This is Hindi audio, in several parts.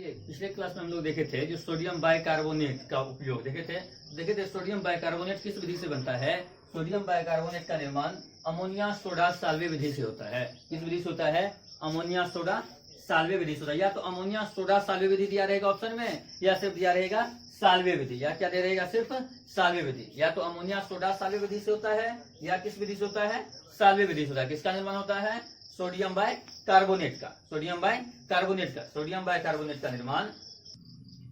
देखिए पिछले क्लास में हम लोग देखे थे जो सोडियम बाइकार्बोनेट का उपयोग देखे थे सोडियम बाइकार्बोनेट किस विधि से बनता है। सोडियम बाइकार्बोनेट का निर्माण अमोनिया सोडा साल्वे विधि से होता है। किस विधि से होता है? अमोनिया सोडा साल्वे विधि से होता है। या तो अमोनिया सोडा साल्वे विधि दिया रहेगा ऑप्शन में, या सिर्फ दिया रहेगा साल्वे विधि, या क्या दे रहेगा? सिर्फ साल्वे विधि। या तो अमोनिया सोडा साल्वे विधि से होता है, या किस विधि से होता है? साल्वे विधि से होता है। किसका निर्माण होता है? सोडियम बाइकार्बोनेट का। सोडियम बाइकार्बोनेट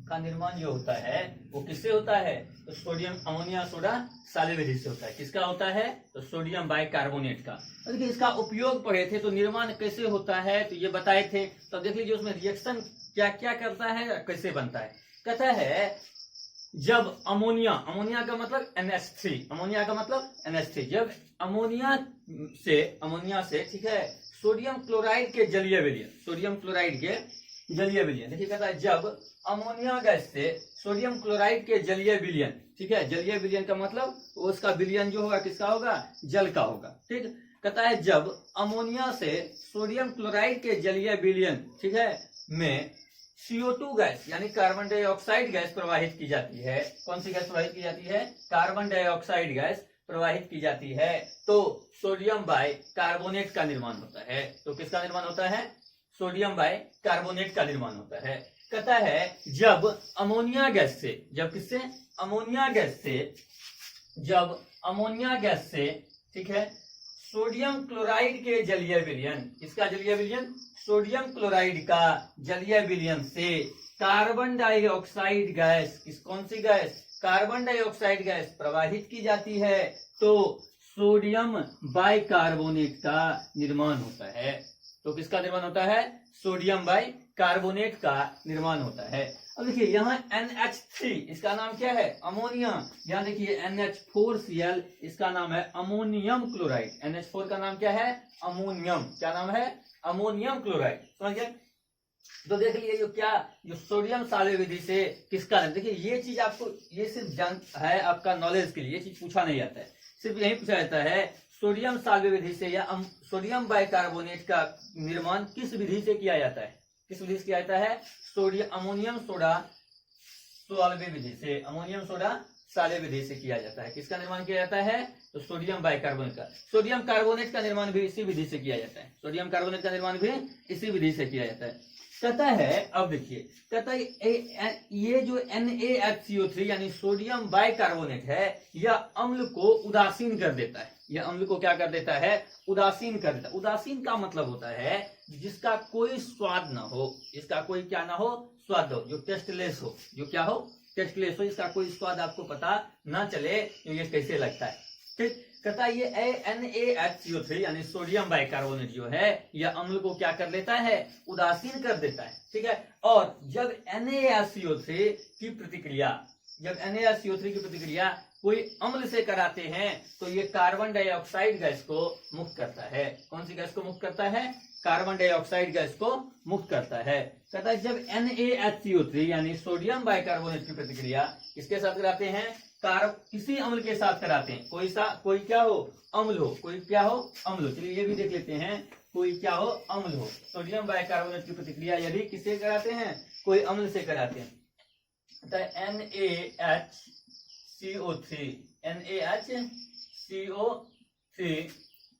का निर्माण जो होता है वो किससे होता है? तो सोडियम अमोनिया सोडा साल्वे विधि से होता है। किसका होता है? तो सोडियम बाइकार्बोनेट का। देखिए इसका उपयोग पढ़े थे, तो निर्माण कैसे होता है तो ये बताए थे। तो देख लीजिए उसमें रिएक्शन क्या क्या करता है, कैसे बनता है। कहता है जब अमोनिया का मतलब NH3, अमोनिया का मतलब NH3, जब अमोनिया से ठीक है सोडियम क्लोराइड के जलीय विलयन, देखिए कहता है जब अमोनिया गैस से सोडियम क्लोराइड के जलीय विलयन, ठीक है जलीय विलयन का मतलब उसका विलयन जो होगा किसका होगा? जल का होगा। ठीक कहता है जब अमोनिया से सोडियम क्लोराइड के जलीय विलयन, ठीक है में CO2 गैस यानी कार्बन डाइऑक्साइड गैस प्रवाहित की जाती है। कौन सी गैस प्रवाहित की जाती है? कार्बन डाइऑक्साइड गैस प्रवाहित की जाती है, तो सोडियम बाइकार्बोनेट का निर्माण होता है। तो किसका निर्माण होता है? सोडियम बाइकार्बोनेट का निर्माण होता है। कहता है जब अमोनिया गैस से, जब किससे? जब अमोनिया गैस से ठीक है सोडियम क्लोराइड के जलीय विलयन, किसका जलीय विलयन? सोडियम क्लोराइड का जलीय विलयन से कार्बन डाइऑक्साइड गैस, कौन सी गैस? कार्बन डाइऑक्साइड गैस प्रवाहित की जाती है, तो सोडियम बाइकार्बोनेट का निर्माण होता है। तो किसका निर्माण होता है? सोडियम बाइकार्बोनेट का निर्माण होता है। अब देखिए यहाँ NH3 इसका नाम क्या है? अमोनिया। यहाँ देखिए NH4Cl इसका नाम है अमोनियम क्लोराइड। NH4 का नाम क्या है? अमोनियम। क्या नाम है? Ammonium chloride. समझ गए? तो देख लीजिए जो सोडियम साल्वे विधि से किसका नाम, देखिए ये चीज आपको ये सिर्फ जान है आपका नॉलेज के लिए, ये चीज पूछा नहीं जाता है, सिर्फ यही पूछा जाता है सोडियम साल्वे विधि से या सोडियम बाइकार्बोनेट का निर्माण किस विधि से किया जाता है? किस विधि से किया जाता है? अमोनियम सोडा साल्वे विधि से, अमोनियम सोडा साल्वे विधि से किया जाता है। किसका निर्माण किया जाता है? तो सोडियम बाइकार्बोनेट का। सोडियम कार्बोनेट का निर्माण भी इसी विधि से किया जाता है। सोडियम कार्बोनेट का निर्माण भी इसी विधि से किया जाता है। कहता है अब देखिए कहता है ये जो NaHCO3 यानी सोडियम बाइकार्बोनेट है यह अम्ल को उदासीन कर देता है। यह अम्ल को क्या कर देता है? उदासीन कर देता है। उदासीन का मतलब होता है जिसका कोई स्वाद ना हो, इसका कोई क्या ना हो? स्वाद हो, जो टेस्टलेस हो, जो क्या हो? टेस्टलेस हो, इसका कोई स्वाद आपको पता ना चले ये कैसे लगता है। ठीक कहता है ये NaHCO3 यानी सोडियम बाइकार्बोनेट जो है यह अम्ल को क्या कर लेता है? उदासीन कर देता है। ठीक है, और जब NaHCO3 की प्रतिक्रिया कोई अम्ल से कराते हैं तो ये कार्बन डाइऑक्साइड गैस को मुक्त करता है। कौन सी गैस को मुक्त करता है? कार्बन डाइऑक्साइड गैस को मुक्त करता है। कहता है जब NaHCO3 यानी सोडियम बाइकार्बोनेट की प्रतिक्रिया किसके साथ कराते हैं? किसी अम्ल के साथ कराते हैं। कोई क्या हो? अम्ल हो। कोई क्या हो? अम्ल हो। चलिए ये भी देख लेते हैं, कोई क्या हो? अम्ल हो। सोडियम बाइकार्बोनेट की प्रतिक्रिया यदि किससे कराते हैं? कोई अम्ल से कराते हैं। NaHCO3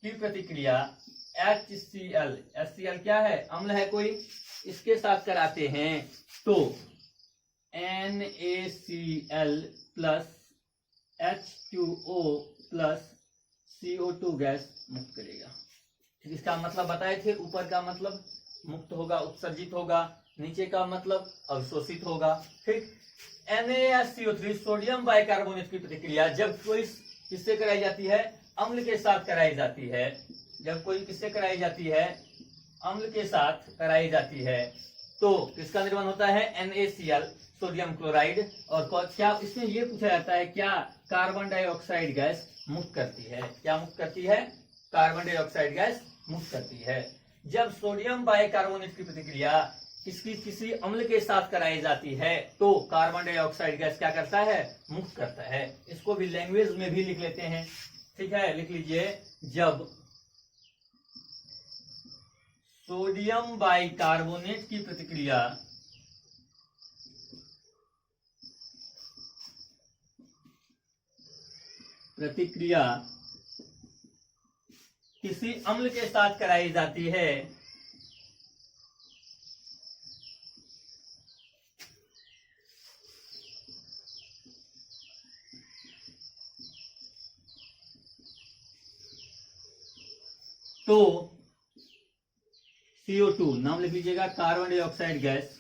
की प्रतिक्रिया HCl क्या है? अम्ल है कोई, इसके साथ कराते हैं तो NaCl plus H2O plus CO2 gas मुक्त करेगा। इसका मतलब बताए थे, ऊपर का मतलब मुक्त होगा, उत्सर्जित होगा, नीचे का मतलब अवशोषित होगा। ठीक, NaCO3 सोडियम बाइकार्बोनेट की प्रतिक्रिया जब कोई किससे कराई जाती है? अम्ल के साथ कराई जाती है। जब कोई किससे कराई जाती है? अम्ल के साथ कराई जाती है तो किसका निर्माण होता है? NaCl sodium chloride. और क्या इसमें ये पूछा जाता है क्या कार्बन डाइऑक्साइड गैस मुक्त करती है? क्या मुक्त करती है? कार्बन डाइऑक्साइड गैस मुक्त करती है। जब सोडियम बाइकार्बोनेट की प्रतिक्रिया किसी अम्ल के साथ कराई जाती है तो कार्बन डाइऑक्साइड गैस क्या करता है? मुक्त करता है। इसको भी लैंग्वेज में भी लिख लेते हैं। ठीक है, लिख लीजिए जब सोडियम बाइकार्बोनेट की प्रतिक्रिया प्रतिक्रिया किसी अम्ल के साथ कराई जाती है तो CO2 नाम लिख लीजिएगा, कार्बन डाइऑक्साइड गैस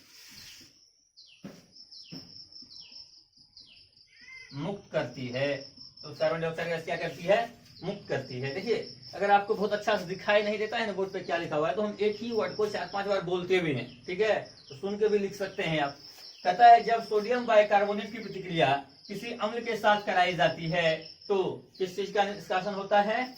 मुक्त करती है। तो कार्बन डाइऑक्साइड गैस क्या करती है? मुक्त करती है। देखिए, अगर आपको बहुत अच्छा से दिखाई नहीं देता है ना बोर्ड पे क्या लिखा हुआ है, तो हम एक ही वर्ड को 4-5 बार बोलते भी हैं, ठीक है, तो सुन के भी लिख सकते हैं आप। कहता है जब सोडियम बाइकार्बोनेट की प्रतिक्रिया किसी अम्ल के साथ कराई जाती है तो किस चीज का निष्कासन होता है?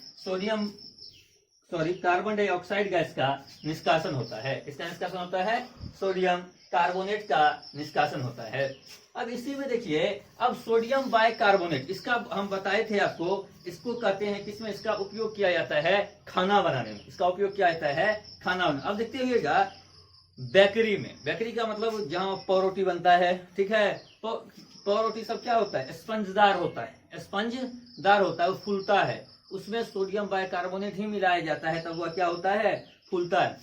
कार्बन डाइऑक्साइड गैस का निष्कासन होता है। इसका निष्कासन होता है, सोडियम कार्बोनेट का निष्कासन होता है। अब इसी में देखिए, अब सोडियम बाइकार्बोनेट, इसका हम बताए थे आपको, इसको कहते हैं किसमें इसका उपयोग किया जाता है? खाना बनाने में इसका उपयोग किया जाता है, खाना बनाने। अब देखते हुएगा बेकरी में, बेकरी का मतलब जहां पावरोटी बनता है, ठीक है, तो पावरोटी सब क्या होता है? स्पंजदार होता है, स्पंजदार होता है, वो फूलता है, उसमें सोडियम बाइकार्बोनेट ही मिलाया जाता है, तब वह क्या होता है? फूलता है।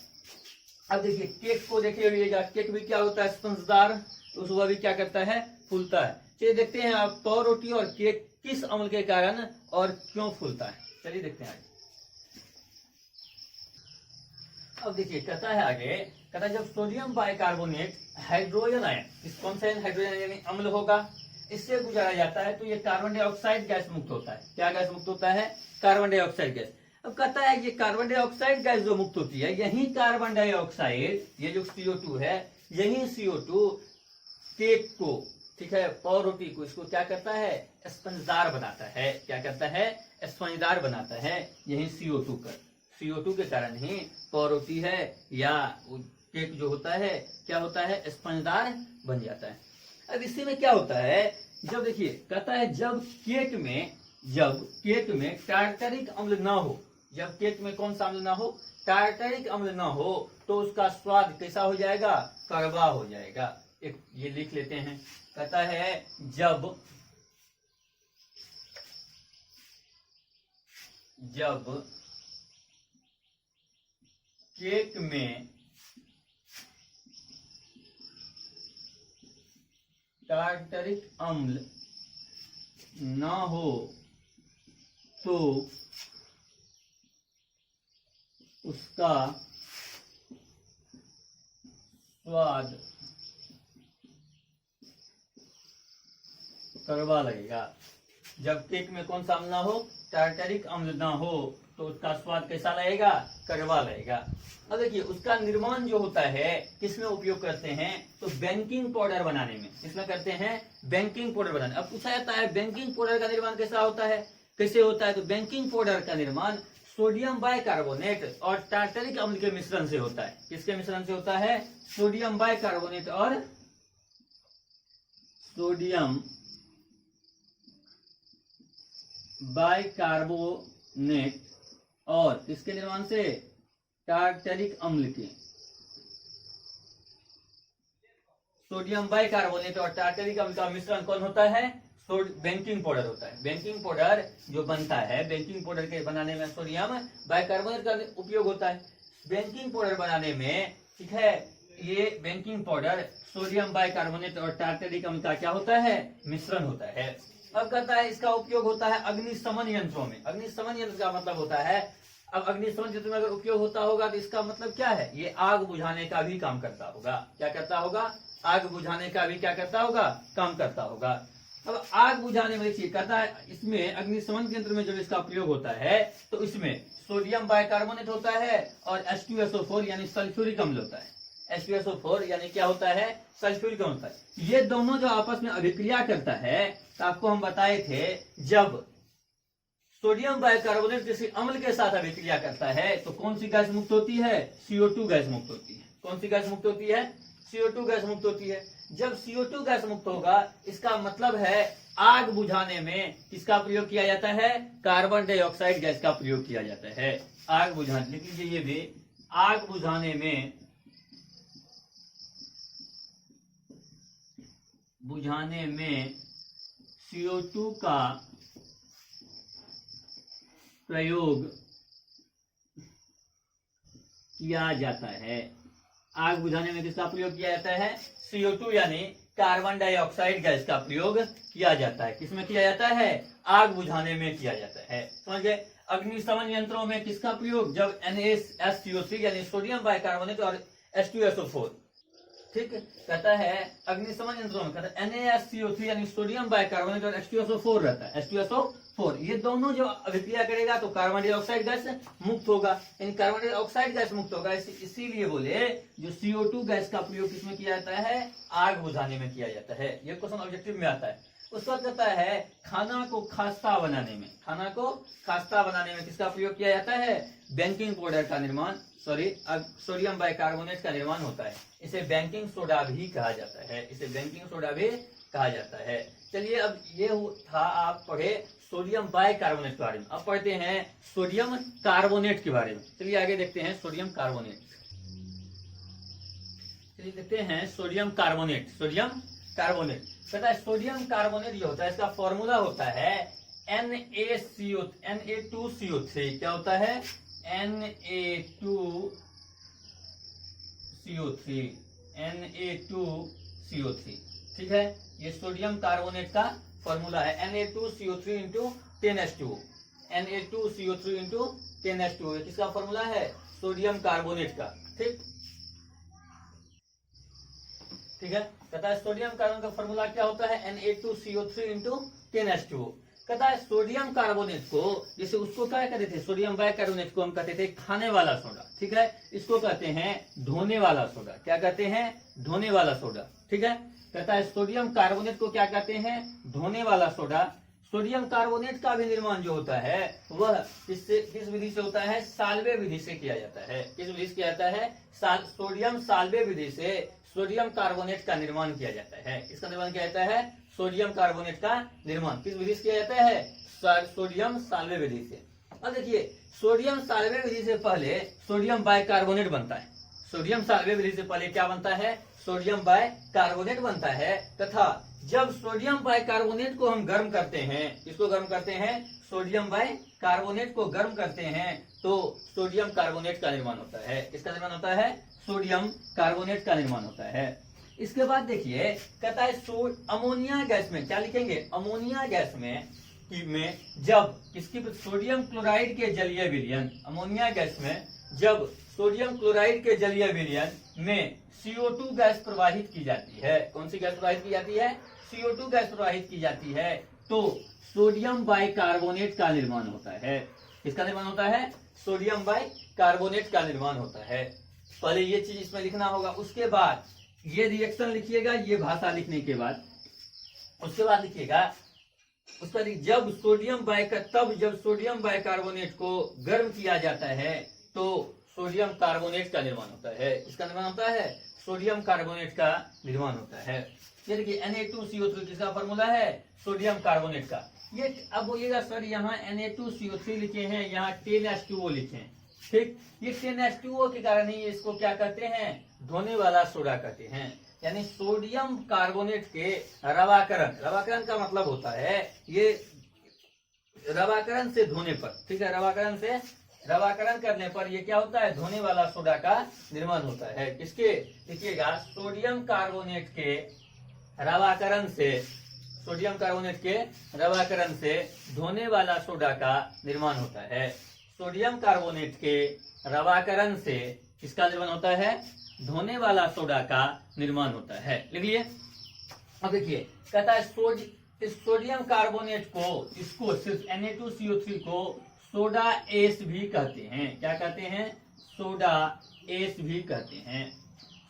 अब देखिए केक को देखिएगा, केक भी क्या होता है? स्पंजदार, तो वह भी क्या करता है? फूलता है। चलिए देखते हैं आप पावरोटी और केक किस अम्ल के कारण और क्यों फूलता है। चलिए देखते हैं आगे। अब देखिए कहता है आगे, कहता है जब सोडियम बाइकार्बोनेट हाइड्रोजन आयन, इस कौन सा हाइड्रोजन यानी अम्ल होगा, इससे गुजारा जाता है तो ये कार्बन डाइऑक्साइड गैस मुक्त होता है। क्या गैस मुक्त होता है? Carbon dioxide gas. अब कहता है ये कार्बन डाइऑक्साइड गैस जो मुक्त होती है, यही कार्बन डाइऑक्साइड, ये जो CO2 है, यही CO2 केक को, ठीक है, पावरोटी को, इसको क्या करता है? स्पंजदार बनाता है। क्या करता है? स्पंजदार बनाता है। यही CO2 के कारण ही पावरोटी है या केक जो होता है, क्या होता है? स्पंजदार बन जाता है। अब इसी में क्या होता है, जब देखिए कहता है जब केक में टार्टरिक अम्ल ना हो, जब केक में कौन सा अम्ल ना हो? टार्टरिक अम्ल ना हो, तो उसका स्वाद कैसा हो जाएगा? कड़वा हो जाएगा। एक ये लिख लेते हैं, कहता है जब केक में टार्टरिक अम्ल ना हो तो उसका स्वाद कड़वा लगेगा। जब केक में कौन सा अम्ल ना हो? टार्टरिक अम्ल ना हो, तो उसका स्वाद कैसा लगेगा? कड़वा लगेगा। अब देखिए उसका निर्माण जो होता है किसमें उपयोग करते हैं? तो बेकिंग पाउडर बनाने में। किसमें करते हैं? बेकिंग पाउडर बनाने। अब पूछा जाता है बेकिंग पाउडर का निर्माण कैसा होता है, कैसे होता है? तो बेकिंग पाउडर का निर्माण सोडियम बाइकार्बोनेट और टार्टरिक अम्ल के मिश्रण से होता है। किसके मिश्रण से होता है? सोडियम बाइकार्बोनेट और सोडियम बाइकार्बोनेट और किसके निर्माण से? टार्टरिक अम्ल के। सोडियम बाइकार्बोनेट और टार्टरिक अम्ल का मिश्रण कौन होता है? बेकिंग पाउडर होता है। बेकिंग पाउडर जो बनता है, बेकिंग पाउडर के बनाने में सोडियम बाइकार्बोनेट का उपयोग होता है। बेकिंग पाउडर बनाने में, ठीक है, ये बेकिंग पाउडर सोडियम बाइकार्बोनेट और टार्टरिक अम्ल का क्या होता है? मिश्रण होता है। अब कहता है इसका उपयोग होता है अग्निशमन यंत्रों में। अग्निशमन यंत्र का मतलब होता है, अब अग्निशमन यंत्र में अगर उपयोग होता होगा तो इसका मतलब क्या है? ये आग बुझाने का भी काम करता होगा। क्या करता होगा? आग बुझाने का भी क्या करता होगा? काम करता होगा। अब आग बुझाने में देखिए कहता है इसमें अग्निशमन यंत्र में जब इसका उपयोग होता है तो इसमें सोडियम बाइकार्बोनेट होता है और H2SO4 यानी सल्फ्यूरिक अम्ल होता है। H2SO4 यानी क्या होता है? सल्फ्यूरिक अम्ल होता है। ये दोनों जो आपस में अभिक्रिया करता है, तो आपको हम बताए थे जब सोडियम बाइकार्बोनेट किसी अम्ल के साथ अभिक्रिया करता है तो कौन सी गैस मुक्त होती है? CO2 गैस मुक्त होती है। कौन सी गैस मुक्त होती है? CO2 गैस मुक्त होती है। जब CO2 गैस मुक्त होगा, इसका मतलब है आग बुझाने में किसका प्रयोग किया जाता है? कार्बन डाइऑक्साइड गैस का प्रयोग किया जाता है। आग बुझाने, लिख लीजिए ये भी, आग बुझाने में CO2 का प्रयोग किया जाता है। आग बुझाने में किसका प्रयोग किया जाता है? CO2 यानी कार्बन डाइऑक्साइड गैस का प्रयोग किया जाता है। किसमें किया जाता है? आग बुझाने में किया जाता है। समझ गए? अग्निशमन यंत्रों में किसका प्रयोग? जब NaSCO3 यानी सोडियम बाइकार्बोनेट और H2SO4, ठीक कहता है अग्निशमन यंत्रों में कहता है NaSCO3 यानी सोडियम बाइकार्बोनेट और H2SO4 रहता है। H2SO4 ये दोनों जो अभिक्रिया करेगा तो कार्बन डाइऑक्साइड गैस मुक्त होगा, यानी कार्बन डाइऑक्साइड गैस मुक्त होगा। इसीलिए बोले जो CO2 गैस का प्रयोग किसमें किया जाता है? आग बुझाने में किया जाता है। ये क्वेश्चन ऑब्जेक्टिव में आता है। उस वक्त कहता है खाना को खास्ता बनाने में, खाना को खास्ता बनाने में किसका प्रयोग किया जाता है? बेकिंग पाउडर का निर्माण, सोडियम बाइकार्बोनेट का निर्माण होता है। इसे बेकिंग सोडा भी कहा जाता है। इसे बेकिंग सोडा भी कहा जाता है। चलिए अब ये था, आप पढ़े सोडियम बाइकार्बोनेट के बारे में। अब पढ़ते हैं सोडियम कार्बोनेट के बारे में। चलिए आगे देखते हैं सोडियम कार्बोनेट। चलिए देखते हैं सोडियम कार्बोनेट। सोडियम कार्बोनेट कहता है सोडियम कार्बोनेट जो होता है इसका फॉर्मूला होता है Na2CO3। क्या होता है? Na2CO3। ठीक है, ये सोडियम कार्बोनेट का फॉर्मूला है। Na2CO3 into 10H2O। Na2CO3 into 10H2O किसका फॉर्मूला है? सोडियम कार्बोनेट का। ठीक है, कहता है सोडियम कार्बोनेट का फॉर्मूला क्या होता है? Na2CO3 into 10H2O। कहता है सोडियम कार्बोनेट को, जैसे उसको क्या कहते थे? सोडियम बाइकार्बोनेट को हम कहते थे खाने वाला सोडा। ठीक है, इसको कहते हैं धोने वाला सोडा। क्या कहते हैं? धोने वाला सोडा। ठीक है, कहता है सोडियम कार्बोनेट को क्या कहते हैं? धोने वाला सोडा। सोडियम कार्बोनेट का भी निर्माण जो होता है वह किस विधि से होता है? साल्वे विधि से किया जाता है। किस विधि से किया जाता है? सोडियम साल्वे विधि से सोडियम कार्बोनेट का निर्माण किया जाता है। इसका निर्माण किया जाता है सोडियम कार्बोनेट का निर्माण किस विधि से किया जाता है? सोडियम साल्वे विधि से। अब देखिए सोडियम साल्वे विधि से पहले सोडियम बाइकार्बोनेट बनता है। सोडियम साल्वे विधि से पहले क्या बनता है? सोडियम बाइकार्बोनेट बनता है। तथा जब सोडियम बाइकार्बोनेट को हम गर्म करते हैं, इसको गर्म करते हैं, सोडियम बाइकार्बोनेट को गर्म करते हैं तो सोडियम कार्बोनेट का निर्माण होता है। इसका निर्माण होता है सोडियम कार्बोनेट का निर्माण होता है। इसके बाद देखिए कहता है अमोनिया गैस में क्या लिखेंगे? अमोनिया गैस में जब किसकी सोडियम क्लोराइड के जलीय विलयन, अमोनिया गैस में जब सोडियम क्लोराइड के जलीय विलयन में CO2 गैस प्रवाहित की जाती है। कौन सी गैस प्रवाहित की जाती है? CO2 गैस प्रवाहित की जाती है तो सोडियम बाइकार्बोनेट का निर्माण होता है। किसका निर्माण होता है? सोडियम बाइकार्बोनेट का निर्माण होता है। पहले ये चीज इसमें लिखना होगा, उसके बाद ये रिएक्शन लिखिएगा, ये भाषा लिखने के बाद उसके बाद लिखिएगा उसका जब सोडियम बाइकार्बोनेट को गर्म किया जाता है तो सोडियम कार्बोनेट का निर्माण होता है। इसका निर्माण होता है सोडियम कार्बोनेट का निर्माण होता है। ये देखिए Na2CO3 किसका फॉर्मूला है? सोडियम कार्बोनेट का। ये अब बोलिएगा सर यहाँ Na2CO3 लिखे हैं, यहाँ 10H2O लिखे हैं। ठीक, ये 10H2O के कारण ही इसको क्या कहते हैं? धोने वाला सोडा कहते हैं। यानी सोडियम कार्बोनेट के रवाकरण का मतलब होता है ये रवाकरण से धोने पर, ठीक है, रवाकरण करने पर ये क्या होता है? धोने वाला सोडा का निर्माण होता है। किसके? देखिएगा सोडियम कार्बोनेट के रवाकरण से धोने वाला सोडा का निर्माण होता है। सोडियम कार्बोनेट के रवाकरण से किसका निर्माण होता है? धोने वाला सोडा का निर्माण होता है। लिख लिए। अब देखिए कहता है सोडियम कार्बोनेट को, इसको सिर्फ Na2CO3 को सोडा एस भी कहते हैं। क्या कहते हैं? सोडा एस भी कहते हैं।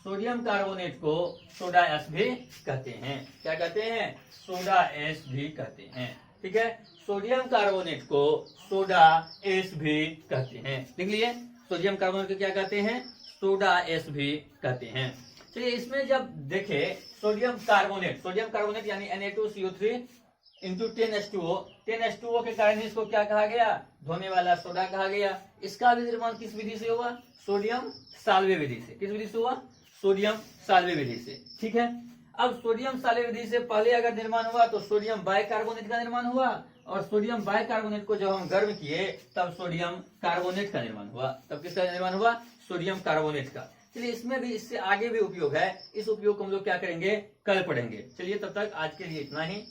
सोडियम कार्बोनेट को सोडा एस भी कहते हैं। क्या कहते हैं? सोडा एस भी कहते हैं। ठीक है, सोडियम कार्बोनेट को सोडा एस भी कहते हैं। लिख लिए, सोडियम कार्बोनेट को क्या कहते हैं? सोडा एस भी कहते हैं। चलिए इसमें जब देखे सोडियम कार्बोनेट यानी Na2CO3 इंटू 10H2O के कारण इसको क्या कहा गया? धोने वाला सोडा कहा गया। इसका भी निर्माण किस विधि से हुआ? सोडियम साल्वे विधि से। किस विधि से हुआ? सोडियम साल्वे विधि से। ठीक है, अब सोडियम साले विधि से पहले अगर निर्माण हुआ तो सोडियम बाइकार्बोनेट का निर्माण हुआ, और सोडियम बाइकार्बोनेट को जब हम गर्म किए तब सोडियम कार्बोनेट का निर्माण हुआ। तब किसका निर्माण हुआ? सोडियम कार्बोनेट का। चलिए इसमें भी, इससे आगे भी उपयोग है, इस उपयोग को हम लोग क्या करेंगे? कल पढ़ेंगे। चलिए तब तक आज के लिए इतना ही।